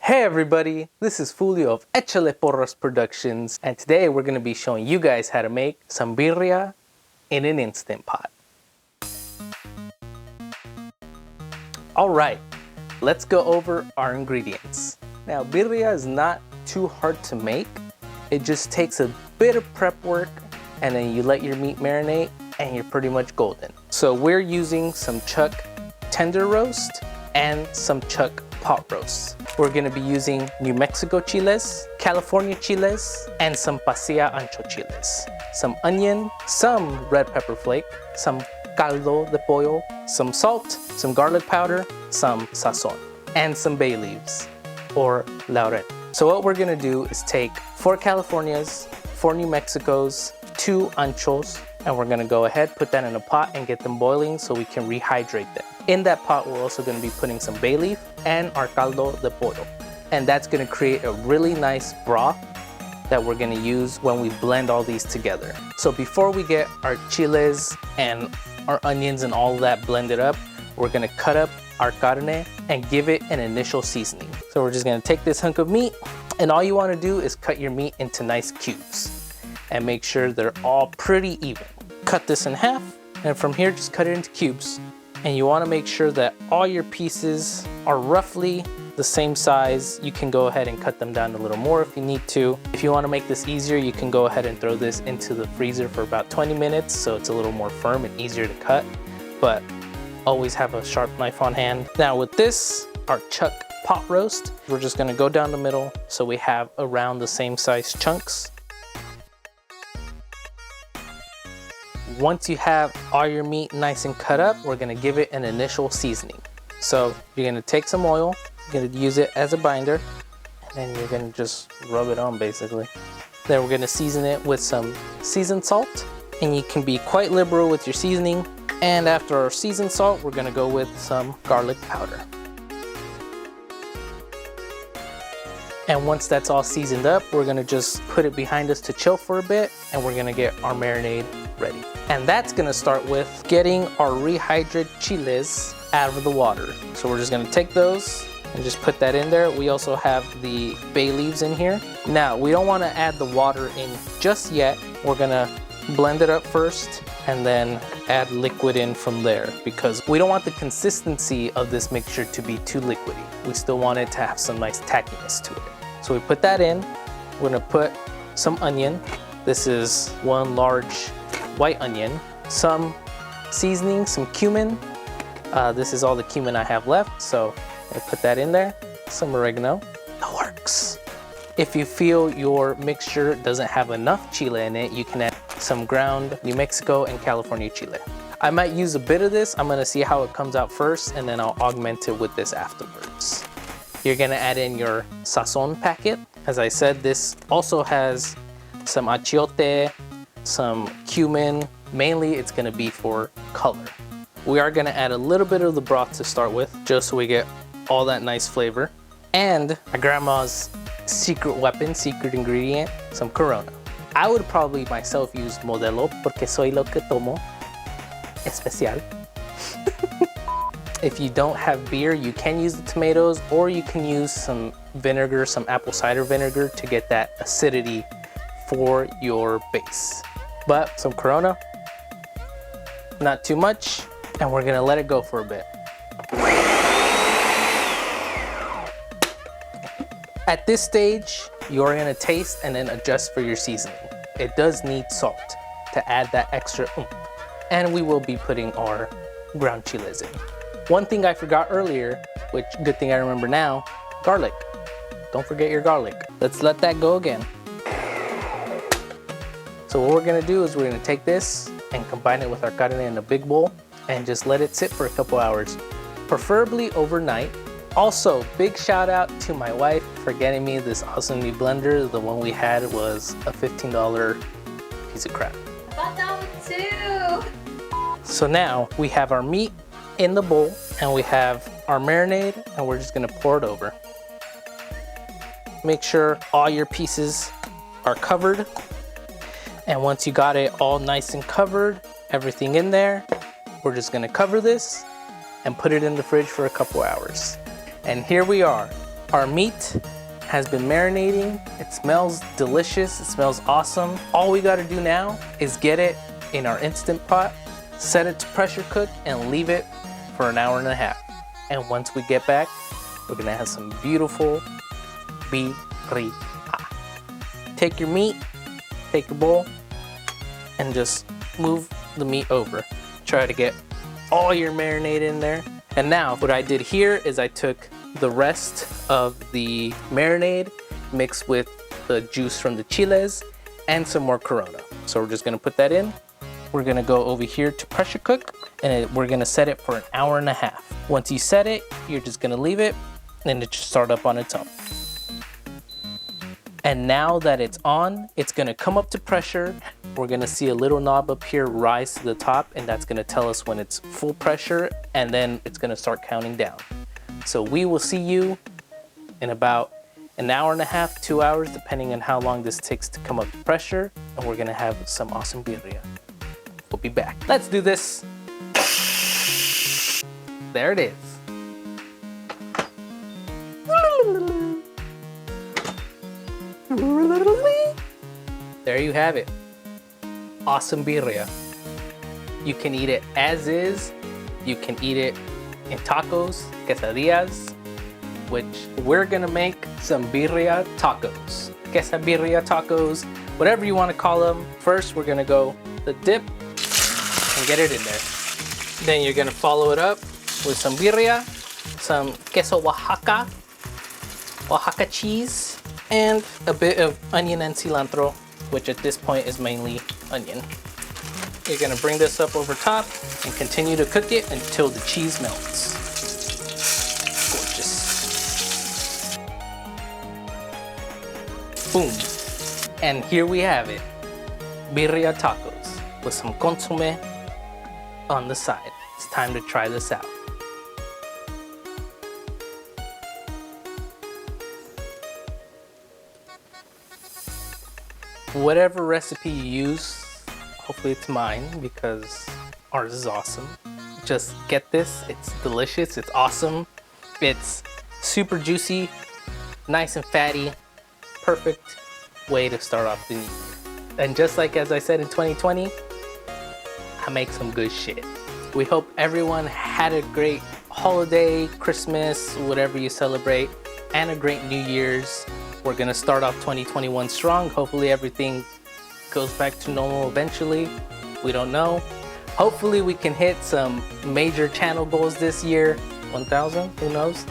Hey everybody, this is Julio of Echale Porras Productions, and today we're going to be showing you guys how to make some birria in an Instant Pot. Alright, let's go over our ingredients. Now birria is not too hard to make, it just takes a bit of prep work and then you let your meat marinate and you're pretty much golden. So we're using some chuck tender roast and some chuck pot roast. We're gonna be using New Mexico Chiles, California Chiles, and some pasilla ancho chiles. Some onion, some red pepper flake, some caldo de pollo, some salt, some garlic powder, some sazon, and some bay leaves, or laurel. So what we're gonna do is take 4 Californias, 4 New Mexicos, 2 anchos, and we're gonna go ahead, put that in a pot and get them boiling so we can rehydrate them. In that pot, we're also gonna be putting some bay leaf and our caldo de pollo. And that's gonna create a really nice broth that we're gonna use when we blend all these together. So before we get our chiles and our onions and all of that blended up, we're gonna cut up our carne and give it an initial seasoning. So we're just gonna take this hunk of meat, and all you wanna do is cut your meat into nice cubes and make sure they're all pretty even. Cut this in half, and from here just cut it into cubes. And you wanna make sure that all your pieces are roughly the same size. You can go ahead and cut them down a little more if you need to. If you wanna make this easier, you can go ahead and throw this into the freezer for about 20 minutes so it's a little more firm and easier to cut, but always have a sharp knife on hand. Now with this, our chuck pot roast, we're just gonna go down the middle so we have around the same size chunks. Once you have all your meat nice and cut up, we're gonna give it an initial seasoning. So you're gonna take some oil, you're gonna use it as a binder, and then you're gonna just rub it on basically. Then we're gonna season it with some seasoned salt, and you can be quite liberal with your seasoning. And after our seasoned salt, we're gonna go with some garlic powder. And once that's all seasoned up, we're gonna just put it behind us to chill for a bit, and we're gonna get our marinade ready. And that's gonna start with getting our rehydrated chiles out of the water. So we're just gonna take those and just put that in there. We also have the bay leaves in here. Now, we don't wanna add the water in just yet. We're gonna blend it up first and then add liquid in from there, because we don't want the consistency of this mixture to be too liquidy. We still want it to have some nice tackiness to it. So we put that in. We're gonna put some onion. This is 1 large white onion, some seasoning, some cumin. This is all the cumin I have left, so I put that in there. Some oregano, that works. If you feel your mixture doesn't have enough chile in it, you can add some ground New Mexico and California Chile. I might use a bit of this. I'm gonna see how it comes out first, and then I'll augment it with this afterwards. You're gonna add in your Sazon packet. As I said, this also has some achiote, some cumin. Mainly it's gonna be for color. We are gonna add a little bit of the broth to start with, just so we get all that nice flavor. And my grandma's secret weapon, secret ingredient, some Corona. I would probably myself use Modelo, porque soy lo que tomo. Especial. If you don't have beer, you can use the tomatoes, or you can use some vinegar, some apple cider vinegar to get that acidity for your base. But some Corona, not too much, and we're gonna let it go for a bit. At this stage, you're gonna taste and then adjust for your seasoning. It does need salt to add that extra oomph. And we will be putting our ground chiles in. One thing I forgot earlier, which good thing I remember now, garlic. Don't forget your garlic. Let's let that go again. So what we're gonna do is we're gonna take this and combine it with our carne in a big bowl and just let it sit for a couple hours, preferably overnight. Also, big shout out to my wife for getting me this awesome new blender. The one we had was a $15 piece of crap. I thought that one too. So now we have our meat in the bowl and we have our marinade, and we're just gonna pour it over. Make sure all your pieces are covered. And once you got it all nice and covered, everything in there, we're just gonna cover this and put it in the fridge for a couple hours. And here we are, Our meat has been marinating. It smells delicious. It smells awesome. All we gotta do now is get it in our Instant Pot, set it to pressure cook, and leave it for an hour and a half. And once we get back, we're gonna have some beautiful birria. Take your meat, take your bowl, and just move the meat over. Try to get all your marinade in there. And now what I did here is I took the rest of the marinade mixed with the juice from the chiles and some more Corona. So we're just gonna put that in. We're gonna go over here to pressure cook, and we're gonna set it for an hour and a half. Once you set it, you're just gonna leave it and it should start up on its own. And now that it's on, it's gonna come up to pressure. We're gonna see a little knob up here rise to the top, and that's gonna tell us when it's full pressure, and then it's gonna start counting down. So we will see you in about an hour and a half, 2 hours, depending on how long this takes to come up to pressure, and we're gonna have some awesome birria. We'll be back. Let's do this. There it is. There you have it. Awesome birria. You can eat it as is. You can eat it in tacos, quesadillas, which we're gonna make some birria tacos. Quesa Birria Tacos, whatever you wanna call them. First, we're gonna go the dip and get it in there. Then you're gonna follow it up with some birria, some queso oaxaca, oaxaca cheese, and a bit of onion and cilantro, which at this point is mainly onion. You're gonna bring this up over top and continue to cook it until the cheese melts. Gorgeous. Boom. And here we have it. Birria tacos with some consomme on the side. It's time to try this out. Whatever recipe you use, hopefully it's mine because ours is awesome. Just get this, it's delicious, it's awesome. It's super juicy, nice and fatty, perfect way to start off the new year. And just like as I said in 2020, I make some good shit. We hope everyone had a great holiday, Christmas, whatever you celebrate, and a great New Year's. We're gonna start off 2021 strong. Hopefully everything goes back to normal eventually. We don't know. Hopefully we can hit some major channel goals this year. 1,000, who knows?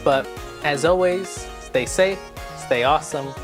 But as always, stay safe, stay awesome,